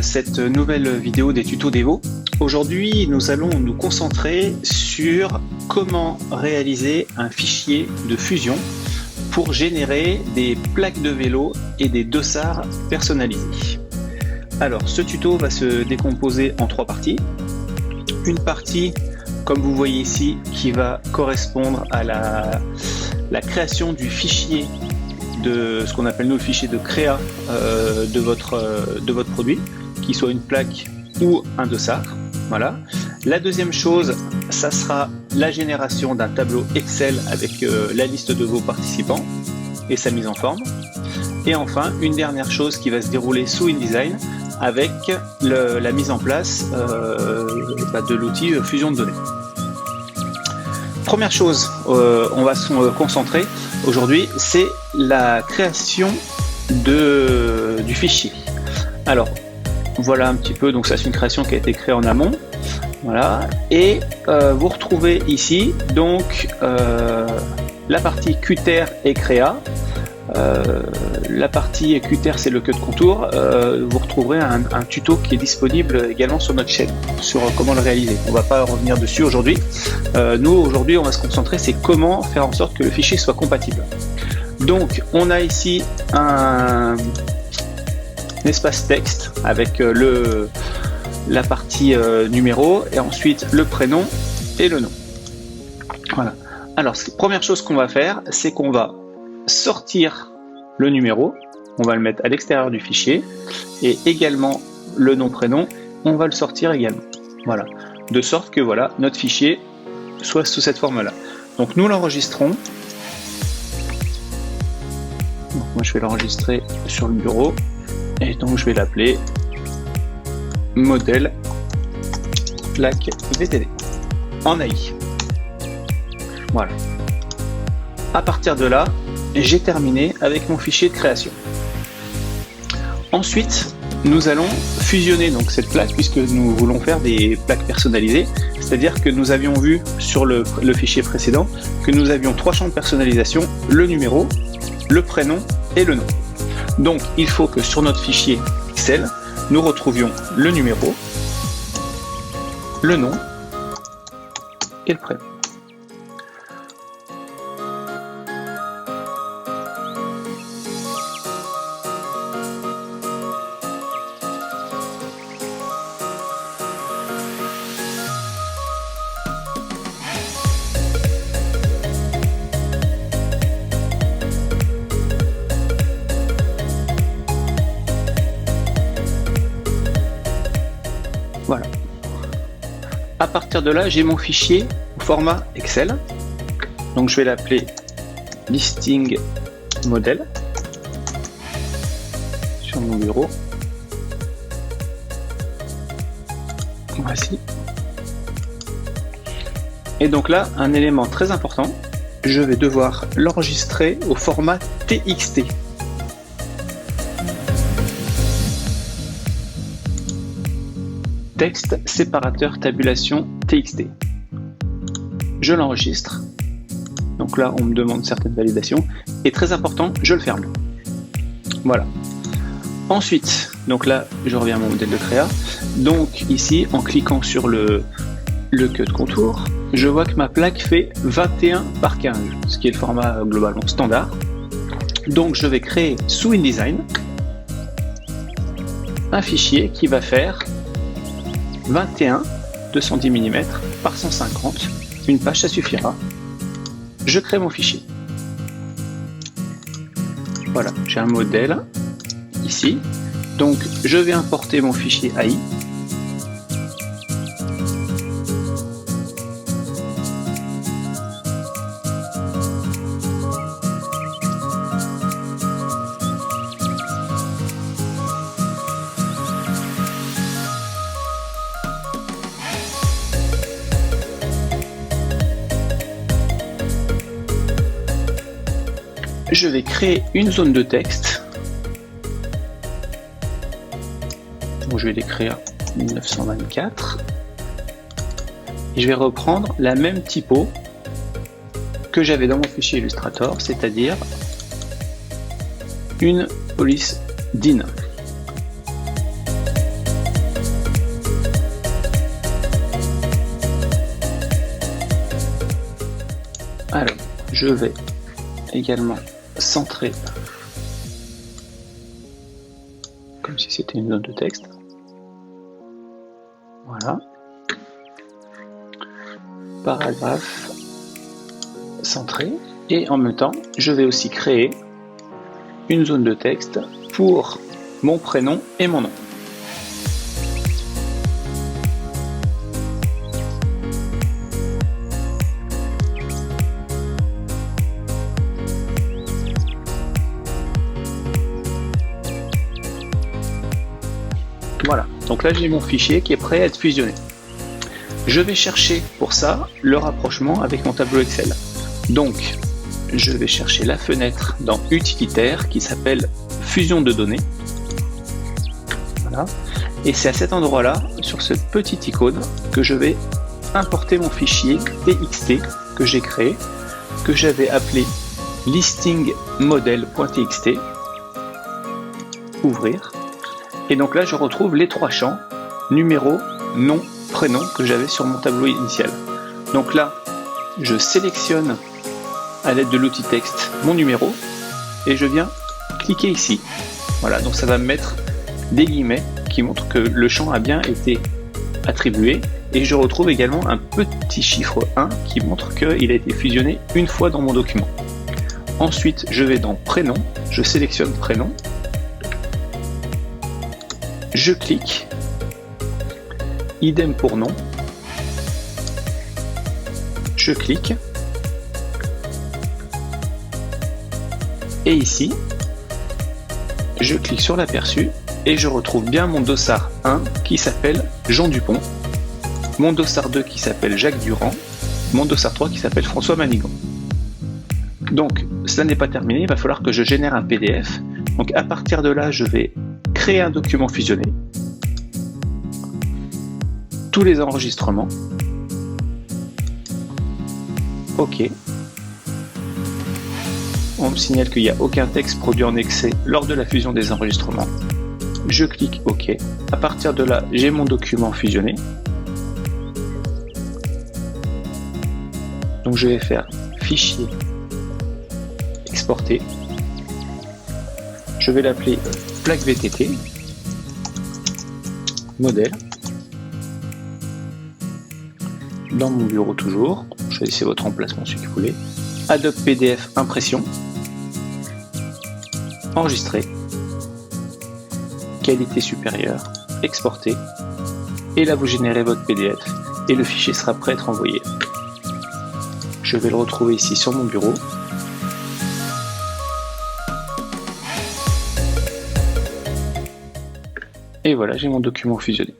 cette nouvelle vidéo des tutos Devo. Aujourd'hui, nous allons nous concentrer sur comment réaliser un fichier de fusion pour générer des plaques de vélo et des dossards personnalisés. Alors, ce tuto va se décomposer en trois parties. Une partie, comme vous voyez ici, qui va correspondre à la création du fichier de ce qu'on appelle nous le fichier de créa de votre produit, qui soit une plaque ou un dossard. Voilà. La deuxième chose, ça sera la génération d'un tableau Excel avec la liste de vos participants et sa mise en forme. Et enfin, une dernière chose qui va se dérouler sous InDesign avec la mise en place de l'outil Fusion de données. Première chose, on va se concentrer aujourd'hui, c'est la création du fichier. Alors, voilà un petit peu, donc ça c'est une création qui a été créée en amont. Voilà, et vous retrouvez ici donc la partie Qter et créa. La partie Qter, c'est le code contour. Vous retrouverez un tuto qui est disponible également sur notre chaîne sur comment le réaliser. On ne va pas revenir dessus aujourd'hui. Nous aujourd'hui on va se concentrer, c'est comment faire en sorte que le fichier soit compatible. Donc on a ici un espace texte avec la partie numéro et ensuite le prénom et le nom. Voilà. Alors première chose qu'on va faire, c'est qu'on va sortir le numéro, on va le mettre à l'extérieur du fichier, et également le nom prénom, on va le sortir également. Voilà, de sorte que voilà, notre fichier soit sous cette forme-là. Donc nous l'enregistrons. Moi je vais l'enregistrer sur le bureau, et donc je vais l'appeler modèle plaque VTD en AI. Voilà. À partir de là, j'ai terminé avec mon fichier de création. Ensuite, nous allons fusionner donc cette plaque puisque nous voulons faire des plaques personnalisées. C'est-à-dire que nous avions vu sur le fichier précédent que nous avions trois champs de personnalisation, le numéro, le prénom et le nom. Donc, il faut que sur notre fichier Excel, nous retrouvions le numéro, le nom et le prénom. Voilà. À partir de là, j'ai mon fichier au format Excel. Donc je vais l'appeler listing model sur mon bureau. Voici. Et donc là, un élément très important, je vais devoir l'enregistrer au format TXT. Texte séparateur tabulation TXT. Je l'enregistre. Donc là, on me demande certaines validations. Et très important, je le ferme. Voilà. Ensuite, donc là, je reviens à mon modèle de créa. Donc ici, en cliquant sur le queue de contour, je vois que ma plaque fait 21 par 15, ce qui est le format globalement standard. Donc je vais créer sous InDesign un fichier qui va faire 21 210 mm par 150, une page ça suffira. Je crée mon fichier. Voilà, j'ai un modèle ici. Donc je vais importer mon fichier AI. Je vais créer une zone de texte. Donc je vais l'écrire 1924. Et je vais reprendre la même typo que j'avais dans mon fichier Illustrator, c'est-à-dire une police DIN. Alors, je vais également centrer comme si c'était une zone de texte. Voilà. Paragraphe centré. Et en même temps, je vais aussi créer une zone de texte pour mon prénom et mon nom. Voilà, donc là j'ai mon fichier qui est prêt à être fusionné. Je vais chercher pour ça le rapprochement avec mon tableau Excel. Donc, je vais chercher la fenêtre dans Utilitaire qui s'appelle Fusion de données. Voilà. Et c'est à cet endroit-là, sur cette petite icône, que je vais importer mon fichier TXT que j'ai créé, que j'avais appelé listingmodel.txt. Ouvrir. Et donc là, je retrouve les trois champs, numéro, nom, prénom, que j'avais sur mon tableau initial. Donc là, je sélectionne à l'aide de l'outil texte mon numéro et je viens cliquer ici. Voilà, donc ça va me mettre des guillemets qui montrent que le champ a bien été attribué et je retrouve également un petit chiffre 1 qui montre qu'il a été fusionné une fois dans mon document. Ensuite, je vais dans prénom, je sélectionne prénom, je clique, idem pour nom, je clique, et ici, je clique sur l'aperçu et je retrouve bien mon dossard 1 qui s'appelle Jean Dupont, mon dossard 2 qui s'appelle Jacques Durand, mon dossard 3 qui s'appelle François Manigan. Donc, cela n'est pas terminé, il va falloir que je génère un PDF. Donc, à partir de là, je vais créer un document fusionné, tous les enregistrements, OK. On me signale qu'il n'y a aucun texte produit en excès lors de la fusion des enregistrements. Je clique OK. À partir de là, j'ai mon document fusionné. Donc je vais faire Fichier, Exporter. Je vais l'appeler plaque VTT, modèle. Dans mon bureau toujours, choisissez votre emplacement si vous voulez. Adobe PDF impression, enregistrer, qualité supérieure, exporter, et là vous générez votre PDF et le fichier sera prêt à être envoyé. Je vais le retrouver ici sur mon bureau. Et voilà, j'ai mon document fusionné.